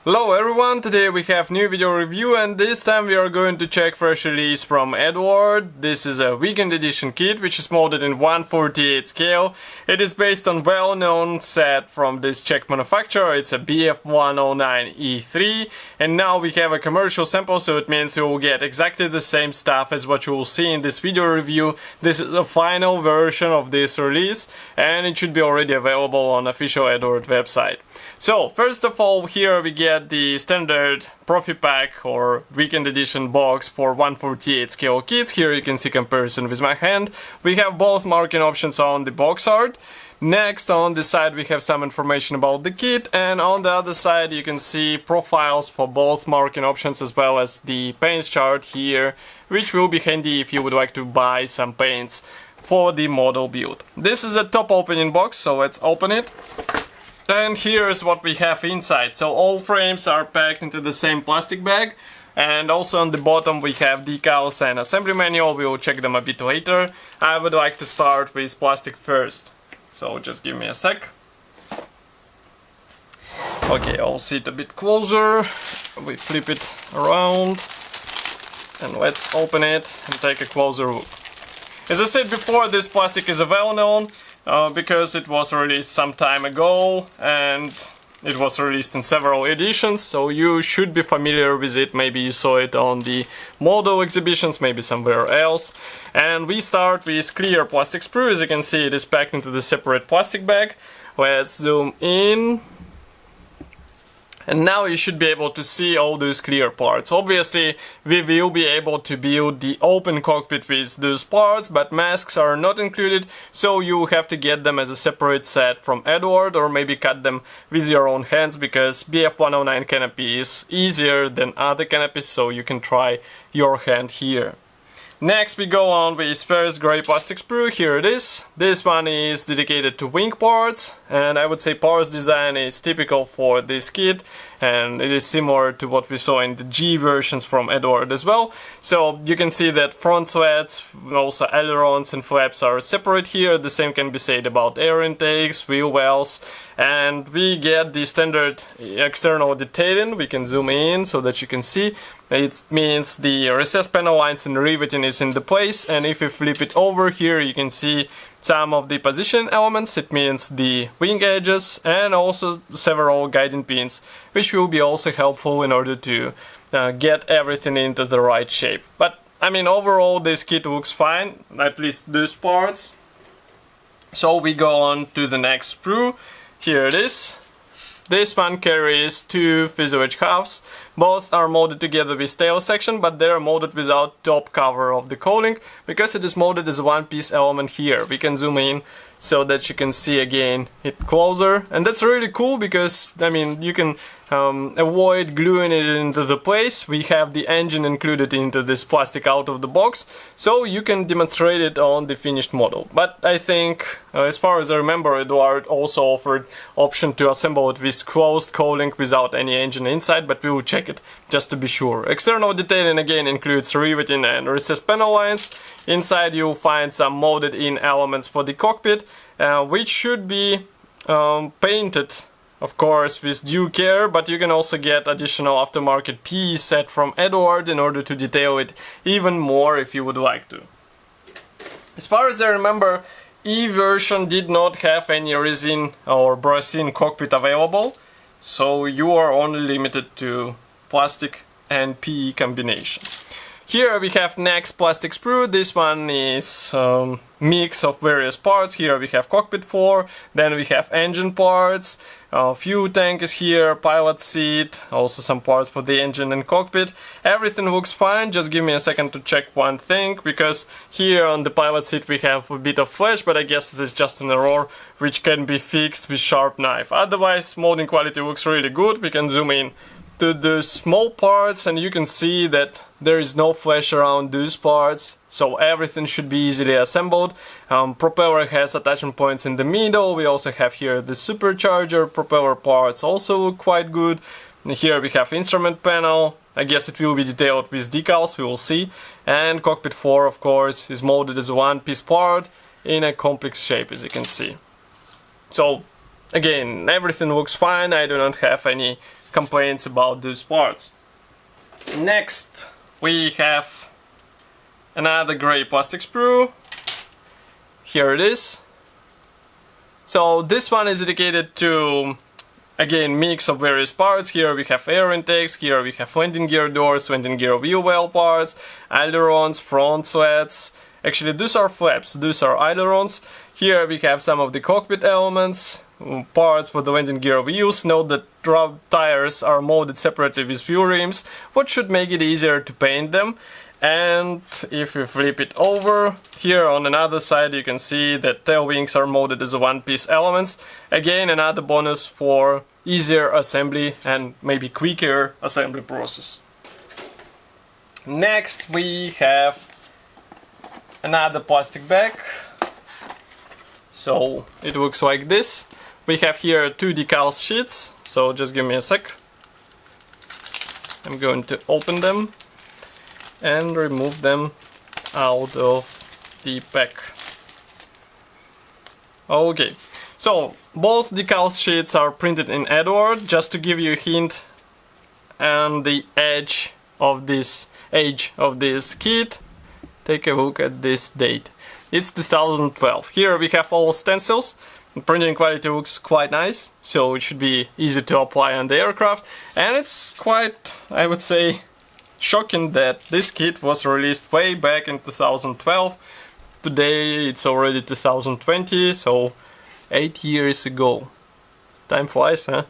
Hello everyone, today we have new video review and this time we are going to check fresh release from Eduard. This is a weekend edition kit which is molded in 1/48 scale. It is based on well-known set from this Czech manufacturer. It's a BF109E3 and now we have a commercial sample, so it means you will get exactly the same stuff as what you will see in this video review. This is the final version of this release and it should be already available on official Eduard website. So first of all, here we get the standard Profi Pack or Weekend Edition box for 1/48 scale kits. Here you can see comparison with my hand. We have both marking options on the box art. Next, on this side we have some information about the kit, and on the other side you can see profiles for both marking options as well as the paints chart here, which will be handy if you would like to buy some paints for the model build. This is a top opening box, so let's open it. And here's what we have inside. So all frames are packed into the same plastic bag, and also on the bottom we have decals and assembly manual. We will check them a bit later. I would like to start with plastic first, so just give me a sec. Okay, I'll sit a bit closer. We flip it around and let's open it and take a closer look. As I said before, this plastic is well known because it was released some time ago and it was released in several editions, so you should be familiar with it. Maybe you saw it on the model exhibitions, maybe somewhere else. And we start with clear plastic sprue. As you can see, it is packed into the separate plastic bag. Let's zoom in. And now you should be able to see all those clear parts. Obviously, we will be able to build the open cockpit with those parts, but masks are not included, so you have to get them as a separate set from Eduard, or maybe cut them with your own hands, because BF109 canopy is easier than other canopies, so you can try your hand here. Next we go on with first grey plastic sprue. Here it is. This one is dedicated to wing parts, and I would say parts design is typical for this kit, and it is similar to what we saw in the G versions from Eduard as well. So you can see that front slats, also ailerons and flaps are separate here. The same can be said about air intakes, wheel wells, and we get the standard external detailing. We can zoom in so that you can see. It means the recessed panel lines and riveting is in the place, and if you flip it over here you can see some of the position elements. It means the wing edges and also several guiding pins, which will be also helpful in order to get everything into the right shape. But I mean, overall this kit looks fine, at least those parts. So we go on to the next sprue. Here it is. This one carries two fuselage halves. Both are molded together with tail section, but they are molded without top cover of the cowling, because it is molded as a one-piece element here. We can zoom in so that you can see again it closer, and that's really cool because I mean you can avoid gluing it into the place. We have the engine included into this plastic out of the box, so you can demonstrate it on the finished model. But I think, as far as I remember, Eduard also offered option to assemble it with closed cowling without any engine inside, but we will check it just to be sure. External detailing again includes riveting and recessed panel lines. Inside you'll find some molded in elements for the cockpit, which should be painted, of course, with due care, but you can also get additional aftermarket PE set from Eduard in order to detail it even more if you would like to. As far as I remember, E version did not have any resin or brassine cockpit available, so you are only limited to plastic and PE combination. Here we have next plastic sprue. This one is mix of various parts. Here we have cockpit floor, then we have engine parts, fuel tank is here, pilot seat, also some parts for the engine and cockpit. Everything looks fine. Just give me a second to check one thing, because here on the pilot seat we have a bit of flash, but I guess it is just an error which can be fixed with sharp knife. Otherwise, molding quality looks really good. We can zoom in to the small parts and you can see that there is no flash around those parts, so everything should be easily assembled. Propeller has attachment points in the middle. We also have here the supercharger. Propeller parts also look quite good. Here we have instrument panel. I guess it will be detailed with decals, we will see. And cockpit floor, of course, is molded as a one-piece part in a complex shape, as you can see. So again, everything looks fine. I do not have any complaints about those parts. Next we have another gray plastic sprue. Here it is. So this one is dedicated to, again, mix of various parts. Here we have air intakes, here we have landing gear doors, landing gear wheel well parts, ailerons, front slats. Actually, those are flaps, those are ailerons. Here we have some of the cockpit elements, parts for the landing gear wheels. Note that rub tires are molded separately with wheel rims, what should make it easier to paint them. And if we flip it over, here on another side you can see that tail wings are molded as one-piece elements. Again, another bonus for easier assembly and maybe quicker assembly process. Next we have another plastic bag. So it looks like this. We have here two decal sheets, so just give me a sec. I'm going to open them and remove them out of the pack. Okay, so both decal sheets are printed in Eduard. Just to give you a hint, on the edge of this kit, take a look at this date. It's 2012. Here we have all stencils. The printing quality looks quite nice, so it should be easy to apply on the aircraft. And it's quite, I would say, shocking that this kit was released way back in 2012. Today it's already 2020, so 8 years ago. Time flies, huh?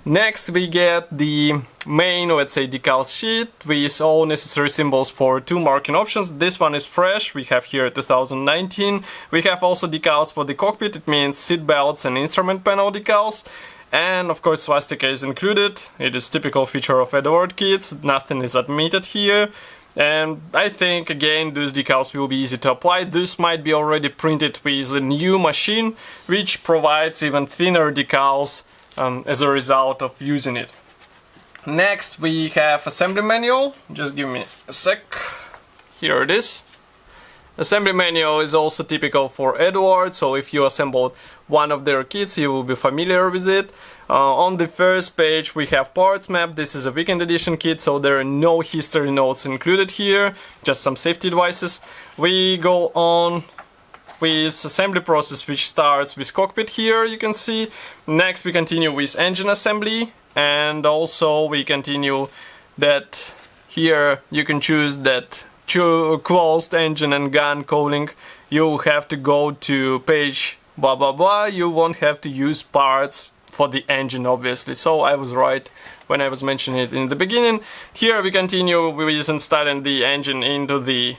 Next we get the main, let's say, decal sheet with all necessary symbols for two marking options. This one is fresh, we have here 2019. We have also decals for the cockpit, it means seat belts and instrument panel decals. And of course swastika is included. It is typical feature of Eduard kits, nothing is omitted here. And I think again those decals will be easy to apply. This might be already printed with a new machine, which provides even thinner decals as a result of using it. Next we have assembly manual. Just give me a sec. Here it is. Assembly manual is also typical for Eduard, so if you assembled one of their kits you will be familiar with it. On the first page we have parts map. This is a weekend edition kit, so there are no history notes included here, just some safety advices. We go on with assembly process, which starts with cockpit here, you can see. Next we continue with engine assembly, and also we continue that here you can choose that closed engine and gun cooling. You have to go to page blah blah blah. You won't have to use parts for the engine, obviously, so I was right when I was mentioning it in the beginning. Here we continue with installing the engine into the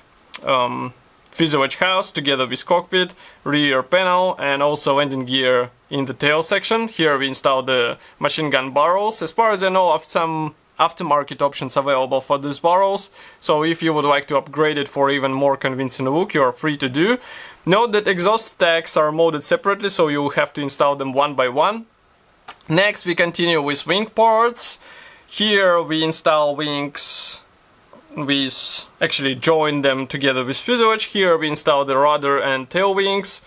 fuselage house together with cockpit, rear panel, and also landing gear in the tail section. Here we install the machine gun barrels. As far as I know, of some aftermarket options available for those barrels, so if you would like to upgrade it for even more convincing look, you are free to do. Note that exhaust stacks are molded separately, so you will have to install them one by one. Next we continue with wing parts. Here we install wings, we actually join them together with fuselage. Here we install the rudder and tail wings.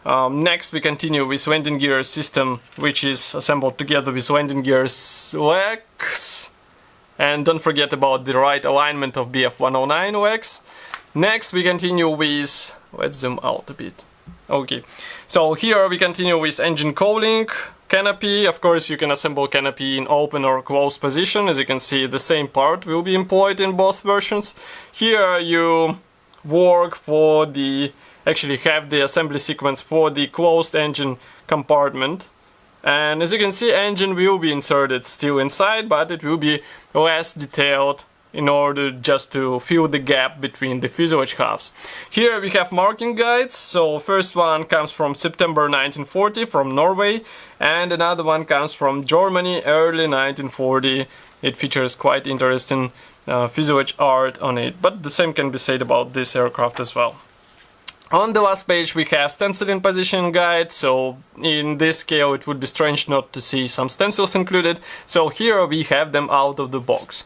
Next we continue with landing gear system, which is assembled together with landing gear's legs. And don't forget about the right alignment of BF-109 legs. Next we continue with, let's zoom out a bit. Okay, so here we continue with engine cooling, canopy. Of course you can assemble canopy in open or closed position. As you can see, the same part will be employed in both versions. Here you work for the, actually have the assembly sequence for the closed engine compartment. And as you can see, engine will be inserted still inside, but it will be less detailed in order just to fill the gap between the fuselage halves. Here we have marking guides. So first one comes from September 1940 from Norway, and another one comes from Germany, early 1940. It features quite interesting fuselage art on it, but the same can be said about this aircraft as well. On the last page we have stenciling position guide, so in this scale it would be strange not to see some stencils included, so here we have them out of the box.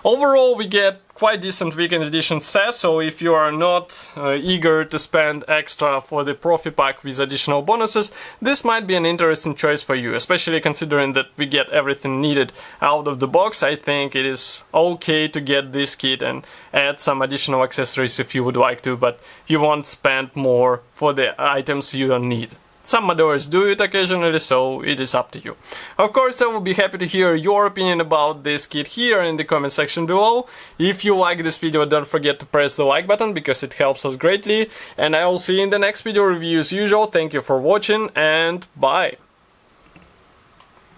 Overall, we get quite decent weekend edition set, so if you are not eager to spend extra for the Profi pack with additional bonuses, this might be an interesting choice for you, especially considering that we get everything needed out of the box. I think it is okay to get this kit and add some additional accessories if you would like to, but you won't spend more for the items you don't need. Some modders do it occasionally, so it is up to you. Of course, I will be happy to hear your opinion about this kit here in the comment section below. If you like this video, don't forget to press the like button because it helps us greatly. And I will see you in the next video review as usual. Thank you for watching and bye!